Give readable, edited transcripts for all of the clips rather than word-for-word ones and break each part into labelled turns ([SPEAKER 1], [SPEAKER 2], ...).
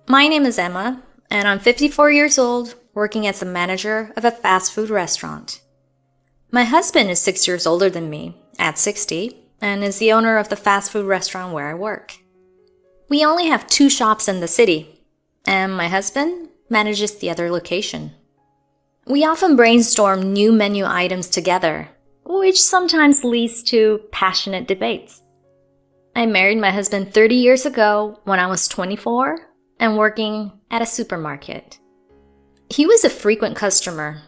[SPEAKER 1] My name is Emma, and I'm 54 years old, working as the manager of a fast food restaurant. My husband is 6 years older than me, at 60, and is the owner of the fast food restaurant where I work. We only have 2 shops in the city, and my husband manages the other location. We often brainstorm new menu items together, which sometimes leads to passionate debates. I married my husband 30 years ago when I was 24 and working at a supermarket. He was a frequent customer,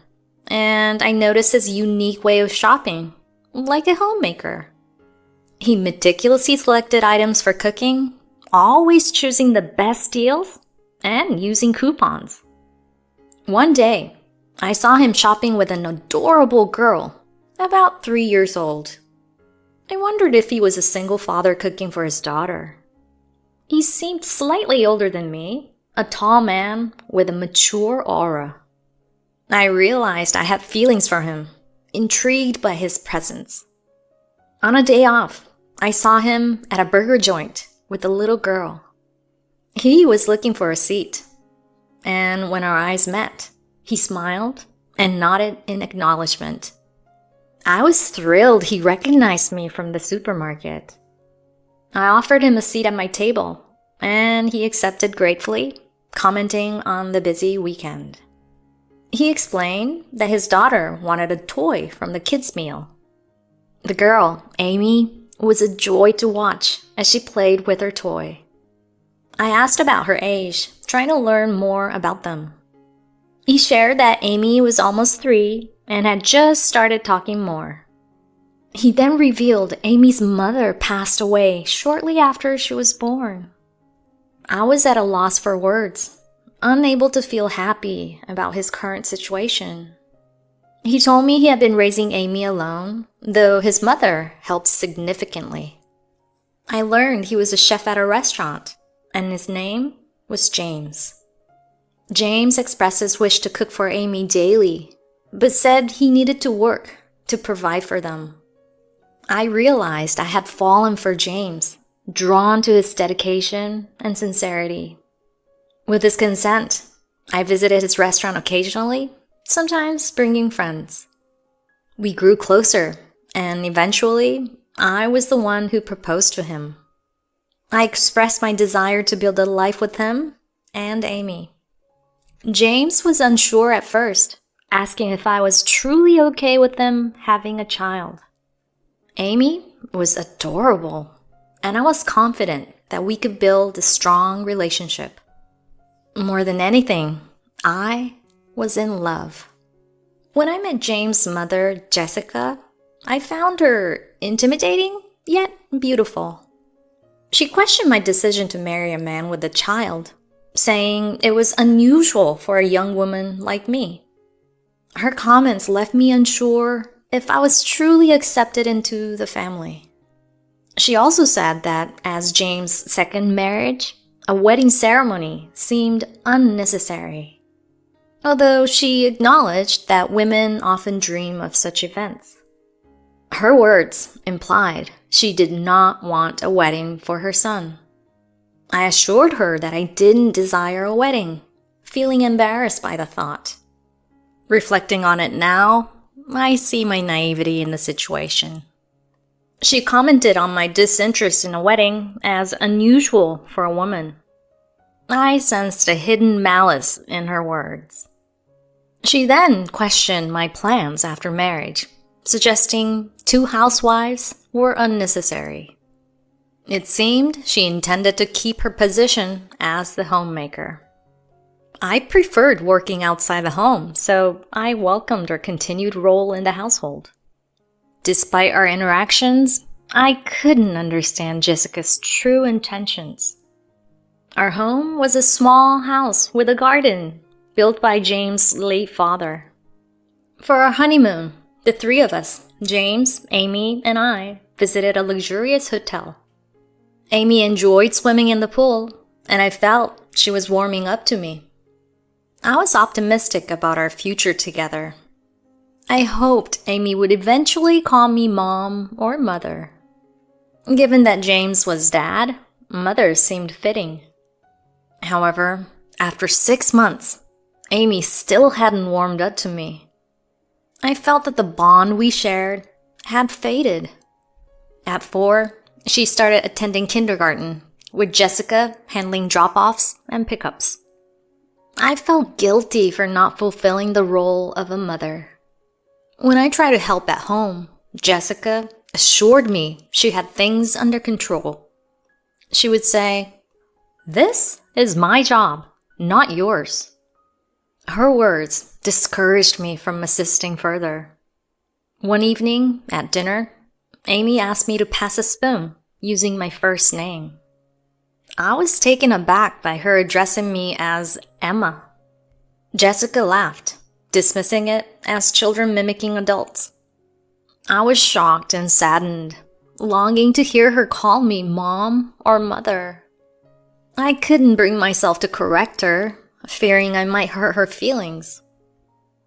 [SPEAKER 1] and I noticed his unique way of shopping, like a homemaker. He meticulously selected items for cooking, always choosing the best deals and using coupons. One day, I saw him shopping with an adorable girl, about 3 years old. I wondered if he was a single father cooking for his daughter. He seemed slightly older than me, a tall man with a mature aura. I realized I had feelings for him, intrigued by his presence. On a day off, I saw him at a burger joint with a little girl. He was looking for a seat, and when our eyes met, he smiled and nodded in acknowledgement. I was thrilled he recognized me from the supermarket. I offered him a seat at my table, and he accepted gratefully, commenting on the busy weekend. He explained that his daughter wanted a toy from the kids' meal. The girl, Amy, was a joy to watch as she played with her toy. I asked about her age, trying to learn more about them. He shared that Amy was almost 3 and had just started talking more. He then revealed Amy's mother passed away shortly after she was born. I was at a loss for words, unable to feel happy about his current situation. He told me he had been raising Amy alone, though his mother helped significantly. I learned he was a chef at a restaurant, and his name was James. James expressed his wish to cook for Amy daily, but said he needed to work to provide for them. I realized I had fallen for James, drawn to his dedication and sincerity. With his consent, I visited his restaurant occasionally, sometimes bringing friends. We grew closer, and eventually, I was the one who proposed to him. I expressed my desire to build a life with him and Amy. James was unsure at first, asking if I was truly okay with them having a child. Amy was adorable, and I was confident that we could build a strong relationship. More than anything, I was in love. When I met James' mother, Jessica, I found her intimidating, yet beautiful. She questioned my decision to marry a man with a child, saying it was unusual for a young woman like me. Her comments left me unsure if I was truly accepted into the family. She also said that as James' second marriage, a wedding ceremony seemed unnecessary, although she acknowledged that women often dream of such events. Her words implied she did not want a wedding for her son. I assured her that I didn't desire a wedding, feeling embarrassed by the thought. Reflecting on it now, I see my naivety in the situation. She commented on my disinterest in a wedding as unusual for a woman. I sensed a hidden malice in her words. She then questioned my plans after marriage, suggesting 2 housewives were unnecessary. It seemed she intended to keep her position as the homemaker. I preferred working outside the home, so I welcomed her continued role in the household. Despite our interactions, I couldn't understand Jessica's true intentions. Our home was a small house with a garden built by James' late father. For our honeymoon, the 3 of us, James, Amy, and I, visited a luxurious hotel. Amy enjoyed swimming in the pool, and I felt she was warming up to me. I was optimistic about our future together. I hoped Amy would eventually call me mom or mother. Given that James was dad, mother seemed fitting. However, after 6 months, Amy still hadn't warmed up to me. I felt that the bond we shared had faded. At 4, she started attending kindergarten, with Jessica handling drop-offs and pickups. I felt guilty for not fulfilling the role of a mother. When I tried to help at home, Jessica assured me she had things under control. She would say, "This is my job, not yours." Her words discouraged me from assisting further. One evening, at dinner, Amy asked me to pass a spoon using my first name. I was taken aback by her addressing me as Emma. Jessica laughed, dismissing it as children mimicking adults. I was shocked and saddened, longing to hear her call me mom or mother. I couldn't bring myself to correct her, fearing I might hurt her feelings.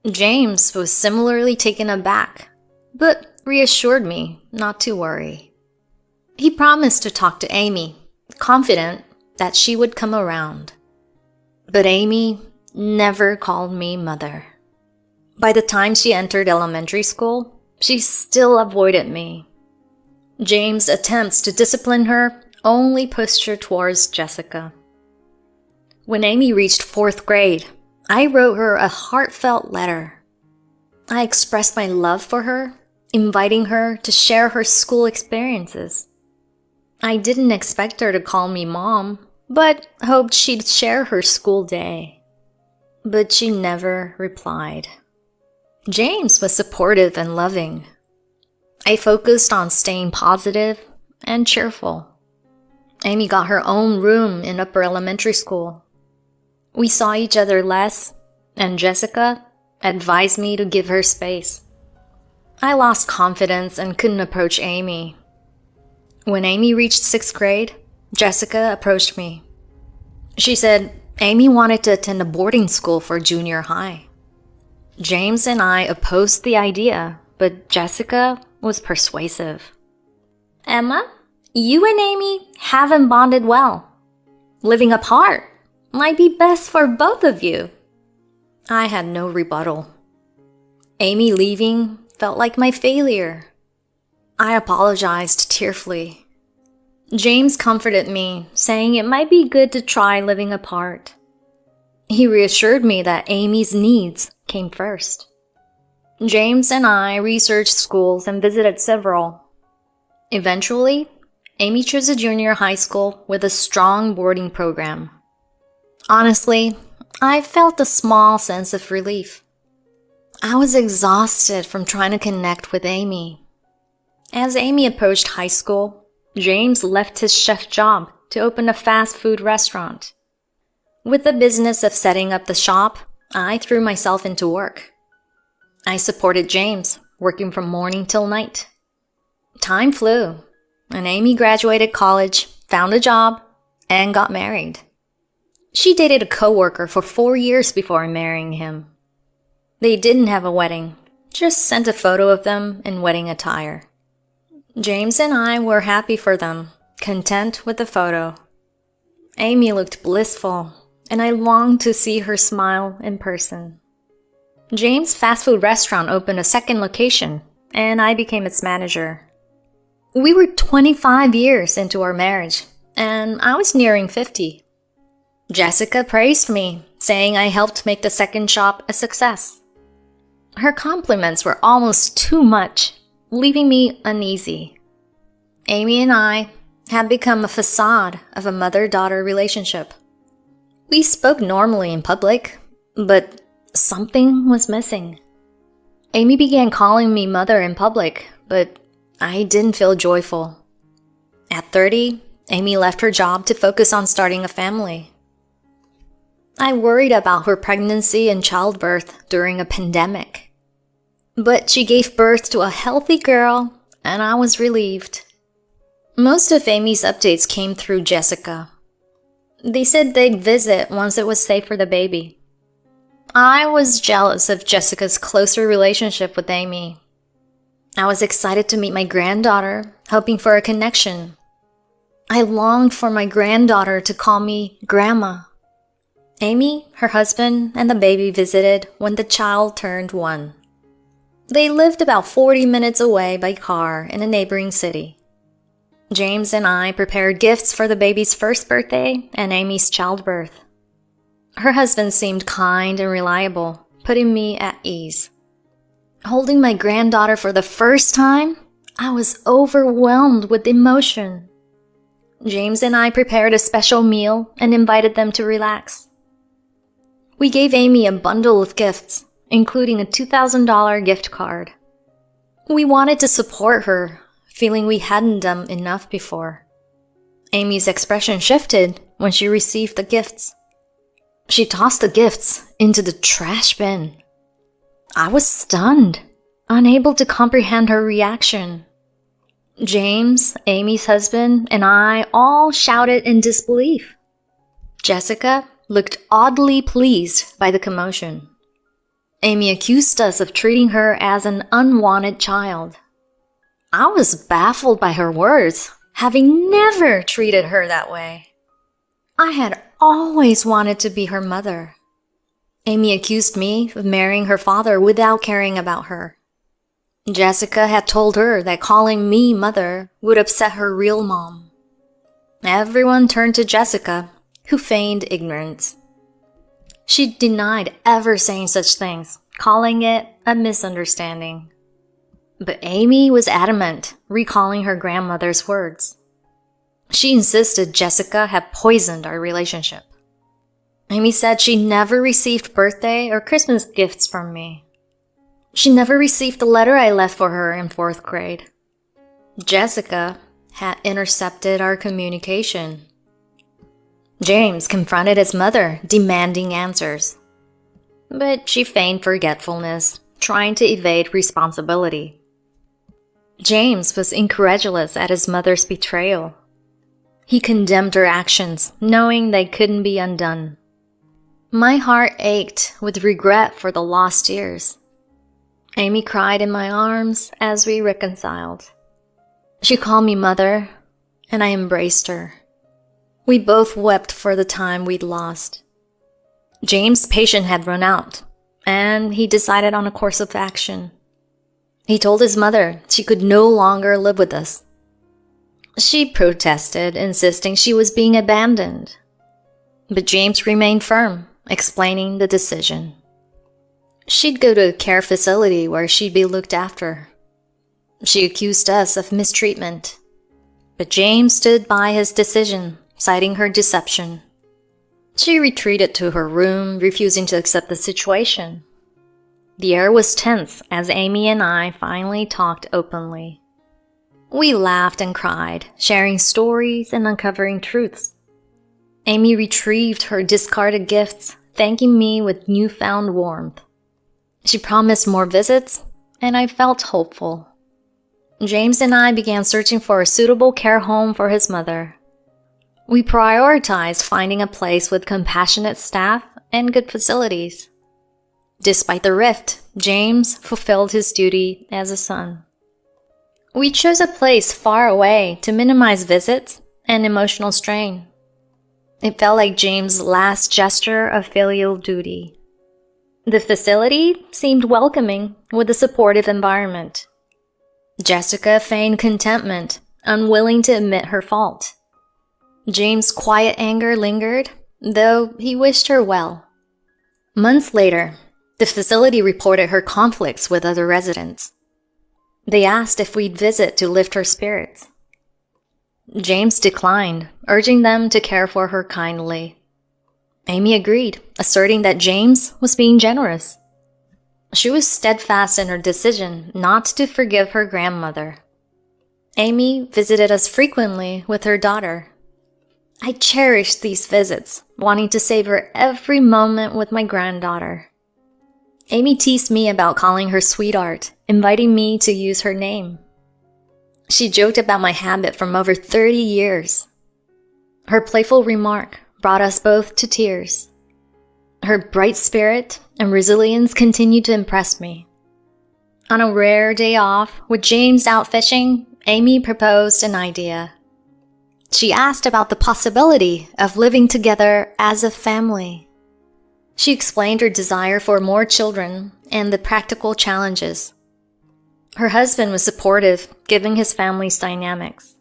[SPEAKER 1] James was similarly taken aback, but reassured me not to worry. He promised to talk to Amy, confident that she would come around. But Amy never called me mother. By the time she entered elementary school, she still avoided me. James' attempts to discipline her only pushed her towards Jessica. When Amy reached 4th grade, I wrote her a heartfelt letter. I expressed my love for her, inviting her to share her school experiences. I didn't expect her to call me mom, but hoped she'd share her school day. But she never replied. James was supportive and loving. I focused on staying positive and cheerful. Amy got her own room in upper elementary school. We saw each other less, and Jessica advised me to give her space. I lost confidence and couldn't approach Amy. When Amy reached 6th grade, Jessica approached me. She said Amy wanted to attend a boarding school for junior high. James and I opposed the idea, but Jessica was persuasive. "Emma, you and Amy haven't bonded well. Living apart might be best for both of you." I had no rebuttal. Amy leaving felt like my failure. I apologized tearfully. James comforted me, saying it might be good to try living apart. He reassured me that Amy's needs came first. James and I researched schools and visited several. Eventually, Amy chose a junior high school with a strong boarding program. Honestly, I felt a small sense of relief. I was exhausted from trying to connect with Amy. As Amy approached high school, James left his chef job to open a fast food restaurant. With the business of setting up the shop, I threw myself into work. I supported James, working from morning till night. Time flew, and Amy graduated college, found a job, and got married. She dated a coworker for 4 years before marrying him. They didn't have a wedding, just sent a photo of them in wedding attire. James and I were happy for them, content with the photo. Amy looked blissful, and I longed to see her smile in person. James' fast food restaurant opened a second location, and I became its manager. We were 25 years into our marriage, and I was nearing 50. Jessica praised me, saying I helped make the second shop a success. Her compliments were almost too much, leaving me uneasy. Amy and I had become a facade of a mother-daughter relationship. We spoke normally in public, but something was missing. Amy began calling me mother in public, but I didn't feel joyful. At 30, Amy left her job to focus on starting a family. I worried about her pregnancy and childbirth during a pandemic. But she gave birth to a healthy girl, and I was relieved. Most of Amy's updates came through Jessica. They said they'd visit once it was safe for the baby. I was jealous of Jessica's closer relationship with Amy. I was excited to meet my granddaughter, hoping for a connection. I longed for my granddaughter to call me Grandma. Amy, her husband, and the baby visited when the child turned 1. They lived about 40 minutes away by car in a neighboring city. James and I prepared gifts for the baby's first birthday and Amy's childbirth. Her husband seemed kind and reliable, putting me at ease. Holding my granddaughter for the first time, I was overwhelmed with emotion. James and I prepared a special meal and invited them to relax. We gave Amy a bundle of gifts, including a $2,000 gift card. We wanted to support her, feeling we hadn't done enough before. Amy's expression shifted when she received the gifts. She tossed the gifts into the trash bin. I was stunned, unable to comprehend her reaction. James, Amy's husband, and I all shouted in disbelief. Jessica looked oddly pleased by the commotion. Amy accused us of treating her as an unwanted child. I was baffled by her words, having never treated her that way. I had always wanted to be her mother. Amy accused me of marrying her father without caring about her. Jessica had told her that calling me mother would upset her real mom. Everyone turned to Jessica, who feigned ignorance. She denied ever saying such things, calling it a misunderstanding. But Amy was adamant, recalling her grandmother's words. She insisted Jessica had poisoned our relationship. Amy said she never received birthday or Christmas gifts from me. She never received the letter I left for her in 4th grade. Jessica had intercepted our communication. James confronted his mother, demanding answers. But she feigned forgetfulness, trying to evade responsibility. James was incredulous at his mother's betrayal. He condemned her actions, knowing they couldn't be undone. My heart ached with regret for the lost years. Amy cried in my arms as we reconciled. She called me mother, and I embraced her. We both wept for the time we'd lost. James' patience had run out, and he decided on a course of action. He told his mother she could no longer live with us. She protested, insisting she was being abandoned. But James remained firm, explaining the decision. She'd go to a care facility where she'd be looked after. She accused us of mistreatment, but James stood by his decision, citing her deception. She retreated to her room, refusing to accept the situation. The air was tense as Amy and I finally talked openly. We laughed and cried, sharing stories and uncovering truths. Amy retrieved her discarded gifts, thanking me with newfound warmth. She promised more visits, and I felt hopeful. James and I began searching for a suitable care home for his mother. We prioritized finding a place with compassionate staff and good facilities. Despite the rift, James fulfilled his duty as a son. We chose a place far away to minimize visits and emotional strain. It felt like James' last gesture of filial duty. The facility seemed welcoming with a supportive environment. Jessica feigned contentment, unwilling to admit her fault. James' quiet anger lingered, though he wished her well. Months later, the facility reported her conflicts with other residents. They asked if we'd visit to lift her spirits. James declined, urging them to care for her kindly. Amy agreed, asserting that James was being generous. She was steadfast in her decision not to forgive her grandmother. Amy visited us frequently with her daughter. I cherished these visits, wanting to savor every moment with my granddaughter. Amy teased me about calling her sweetheart, inviting me to use her name. She joked about my habit from over 30 years. Her playful remark brought us both to tears. Her bright spirit and resilience continued to impress me. On a rare day off, with James out fishing, Amy proposed an idea. She asked about the possibility of living together as a family. She explained her desire for more children and the practical challenges. Her husband was supportive, given his family's dynamics.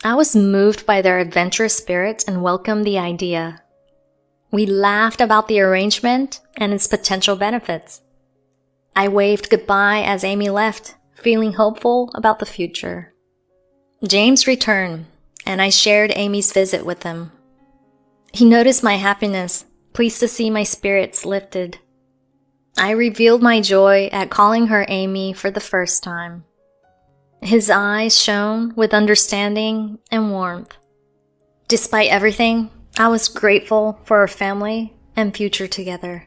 [SPEAKER 1] I was moved by their adventurous spirit and welcomed the idea. We laughed about the arrangement and its potential benefits. I waved goodbye as Amy left, feeling hopeful about the future. James returned, and I shared Amy's visit with him. He noticed my happiness, pleased to see my spirits lifted. I revealed my joy at calling her Amy for the first time. His eyes shone with understanding and warmth. Despite everything, I was grateful for our family and future together.